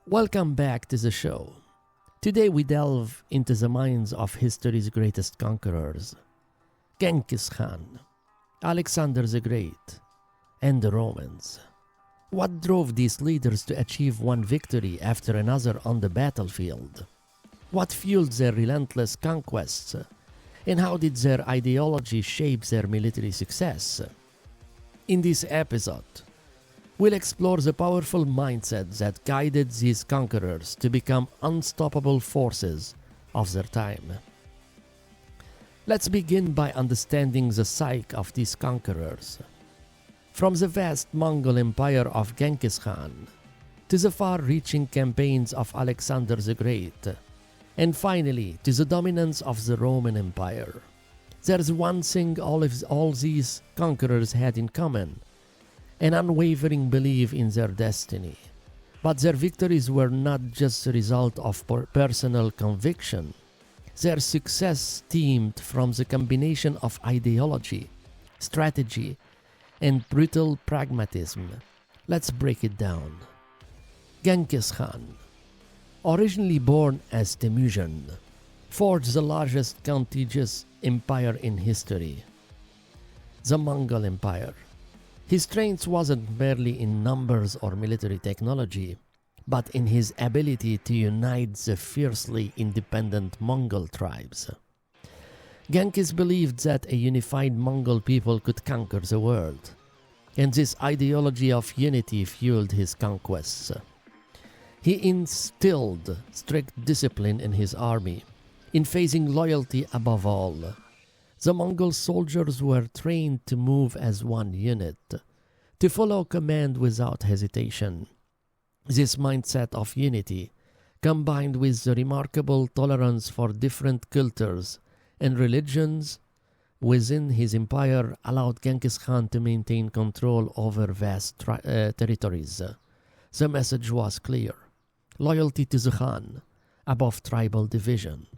Welcome back to the show. Today we delve into the minds of history's greatest conquerors, Genghis Khan, Alexander the Great, and the Romans. What drove these leaders to achieve one victory after another on the battlefield? What fueled their relentless conquests? And how did their ideology shape their military success? In this episode, we'll explore the powerful mindset that guided these conquerors to become unstoppable forces of their time. Let's begin by understanding the psyche of these conquerors. From the vast Mongol empire of Genghis Khan to the far-reaching campaigns of Alexander the Great, and finally to the dominance of the Roman Empire, there's one thing all these conquerors had in common: an unwavering belief in their destiny. But their victories were not just the result of personal conviction. Their success stemmed from the combination of ideology, strategy, and brutal pragmatism. Let's break it down. Genghis Khan, originally born as Temujin, forged the largest contiguous empire in history, the Mongol Empire. His strength wasn't merely in numbers or military technology, but in his ability to unite the fiercely independent Mongol tribes. Genghis believed that a unified Mongol people could conquer the world, and this ideology of unity fueled his conquests. He instilled strict discipline in his army, emphasizing loyalty above all. The Mongol soldiers were trained to move as one unit, to follow command without hesitation. This mindset of unity, combined with the remarkable tolerance for different cultures and religions within his empire, allowed Genghis Khan to maintain control over vast territories. The message was clear: loyalty to the Khan above tribal division.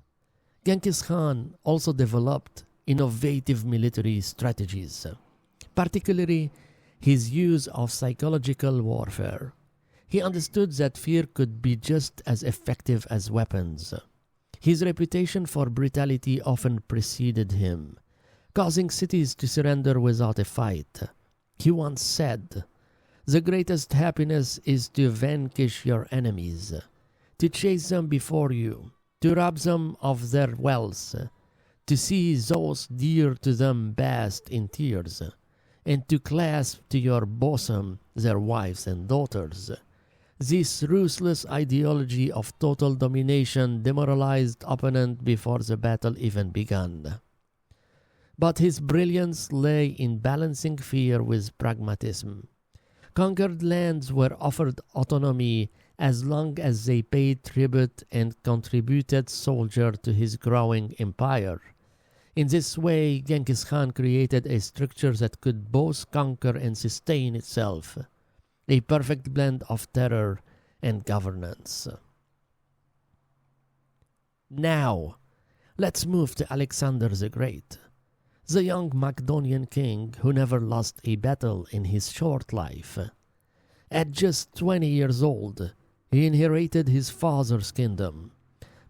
Genghis Khan also developed innovative military strategies, particularly his use of psychological warfare. He understood that fear could be just as effective as weapons. His reputation for brutality often preceded him, causing cities to surrender without a fight. He once said, "The greatest happiness is to vanquish your enemies, to chase them before you, to rob them of their wealth, to see those dear to them bathed in tears, and to clasp to your bosom their wives and daughters." This ruthless ideology of total domination demoralized opponent before the battle even began. But his brilliance lay in balancing fear with pragmatism. Conquered lands were offered autonomy as long as they paid tribute and contributed soldiers to his growing empire. In this way, Genghis Khan created a structure that could both conquer and sustain itself, a perfect blend of terror and governance. Now, let's move to Alexander the Great, the young Macedonian king who never lost a battle in his short life. At just 20 years old, he inherited his father's kingdom,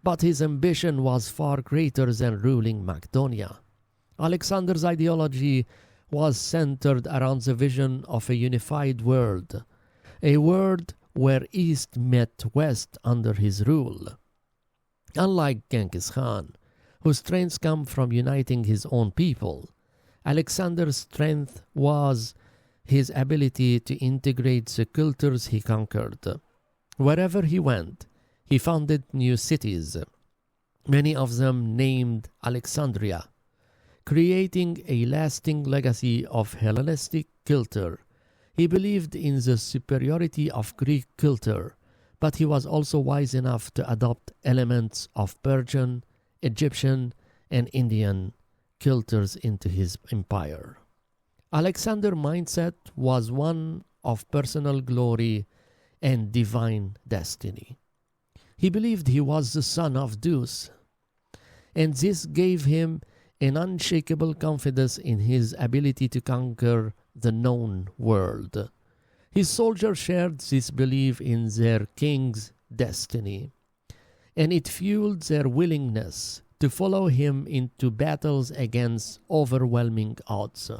but his ambition was far greater than ruling Macedonia. Alexander's ideology was centered around the vision of a unified world, a world where East met West under his rule. Unlike Genghis Khan, whose strengths come from uniting his own people, Alexander's strength was his ability to integrate the cultures he conquered. Wherever he went, he founded new cities, many of them named Alexandria, creating a lasting legacy of Hellenistic culture. He believed in the superiority of Greek culture, but he was also wise enough to adopt elements of Persian, Egyptian, and Indian cultures into his empire. Alexander's mindset was one of personal glory and divine destiny. He believed he was the son of Zeus, and this gave him an unshakable confidence in his ability to conquer the known world. His soldiers shared this belief in their king's destiny, and it fueled their willingness to follow him into battles against overwhelming odds.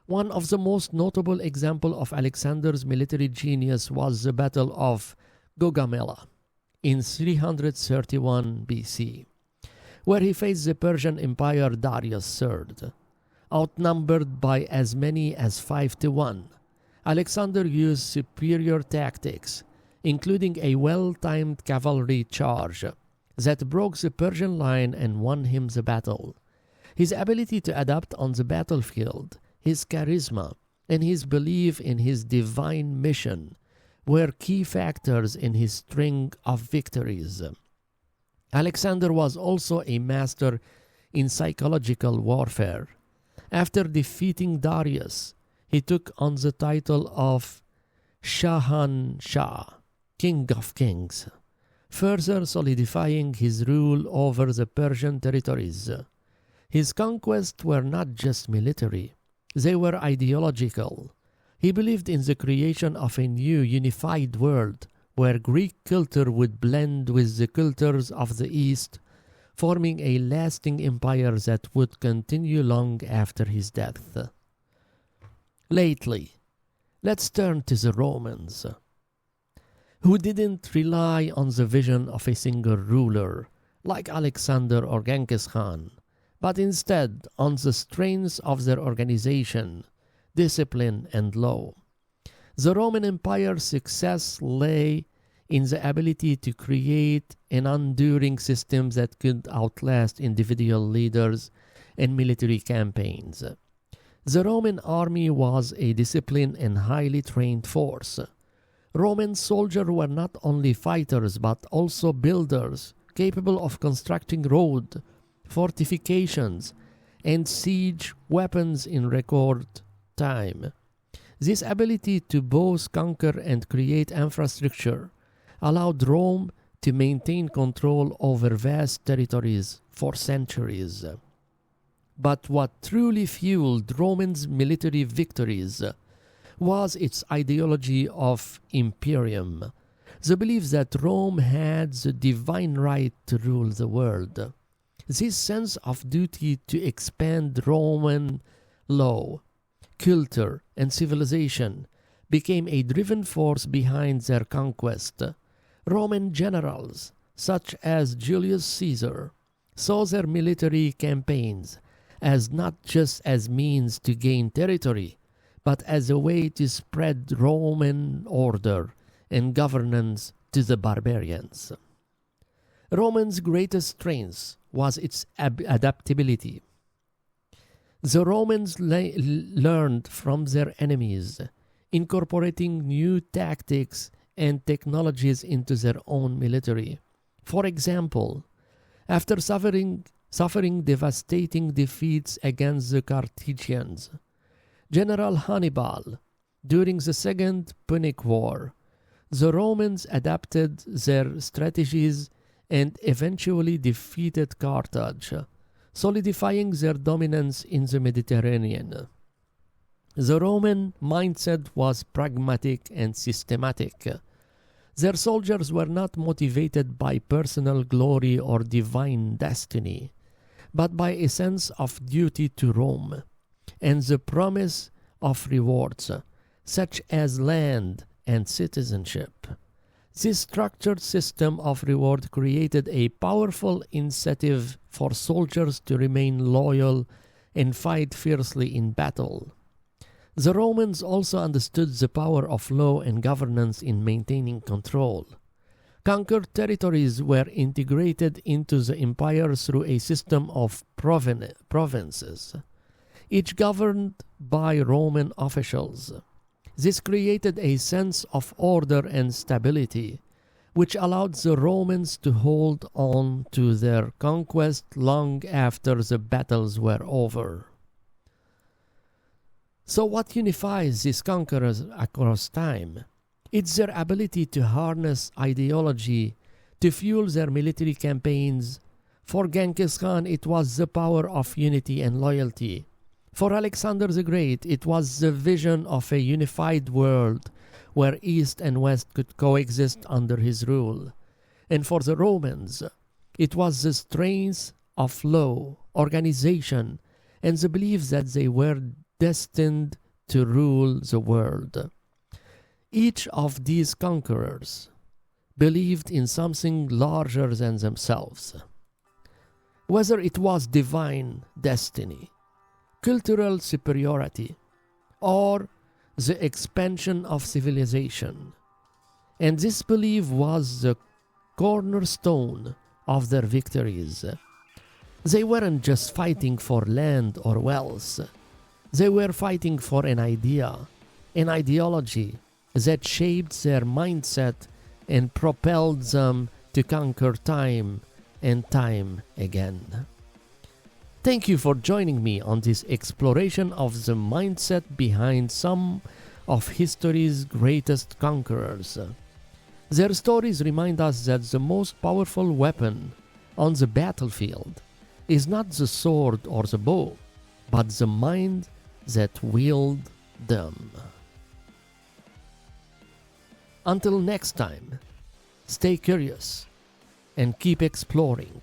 One of the most notable examples of Alexander's military genius was the Battle of Gaugamela in 331 BC, where he faced the Persian Empire Darius III. Outnumbered by as many as 5-1, Alexander used superior tactics, including a well-timed cavalry charge that broke the Persian line and won him the battle. His ability to adapt on the battlefield, his charisma, and his belief in his divine mission were key factors in his string of victories. Alexander was also a master in psychological warfare. After defeating Darius, he took on the title of Shahanshah, King of Kings, further solidifying his rule over the Persian territories. His conquests were not just military, they were ideological. He believed in the creation of a new unified world where Greek culture would blend with the cultures of the East, forming a lasting empire that would continue long after his death. Lately, let's turn to the Romans, who didn't rely on the vision of a single ruler, like Alexander or Genghis Khan, but instead on the strengths of their organization, discipline, and law. The Roman Empire's success lay in the ability to create an enduring system that could outlast individual leaders and military campaigns. The Roman army was a disciplined and highly trained force. Roman soldiers were not only fighters but also builders, capable of constructing roads, fortifications, and siege weapons in record time. This ability to both conquer and create infrastructure allowed Rome to maintain control over vast territories for centuries. But what truly fueled Rome's military victories was its ideology of imperium, the belief that Rome had the divine right to rule the world. This sense of duty to expand Roman law, culture, and civilization became a driving force behind their conquest. Roman generals, such as Julius Caesar, saw their military campaigns as not just as means to gain territory, but as a way to spread Roman order and governance to the barbarians. Rome's greatest strength was its adaptability. The Romans learned from their enemies, incorporating new tactics and technologies into their own military. For example, after suffering devastating defeats against the Carthaginians, General Hannibal, during the Second Punic War, the Romans adapted their strategies and eventually defeated Carthage, solidifying their dominance in the Mediterranean. The Roman mindset was pragmatic and systematic. Their soldiers were not motivated by personal glory or divine destiny, but by a sense of duty to Rome and the promise of rewards, such as land and citizenship. This structured system of reward created a powerful incentive for soldiers to remain loyal and fight fiercely in battle. The Romans also understood the power of law and governance in maintaining control. Conquered territories were integrated into the empire through a system of provinces, each governed by Roman officials. This created a sense of order and stability, which allowed the Romans to hold on to their conquest long after the battles were over. So what unifies these conquerors across time? It's their ability to harness ideology to fuel their military campaigns. For Genghis Khan, it was the power of unity and loyalty. For Alexander the Great, it was the vision of a unified world where East and West could coexist under his rule. And for the Romans, it was the strength of law, organization, and the belief that they were destined to rule the world. Each of these conquerors believed in something larger than themselves. Whether it was divine destiny, cultural superiority, or the expansion of civilization. And this belief was the cornerstone of their victories. They weren't just fighting for land or wealth. They were fighting for an idea, an ideology that shaped their mindset and propelled them to conquer time and time again. Thank you for joining me on this exploration of the mindset behind some of history's greatest conquerors. Their stories remind us that the most powerful weapon on the battlefield is not the sword or the bow, but the mind that wields them. Until next time, stay curious and keep exploring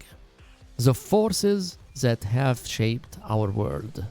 the forces that have shaped our world.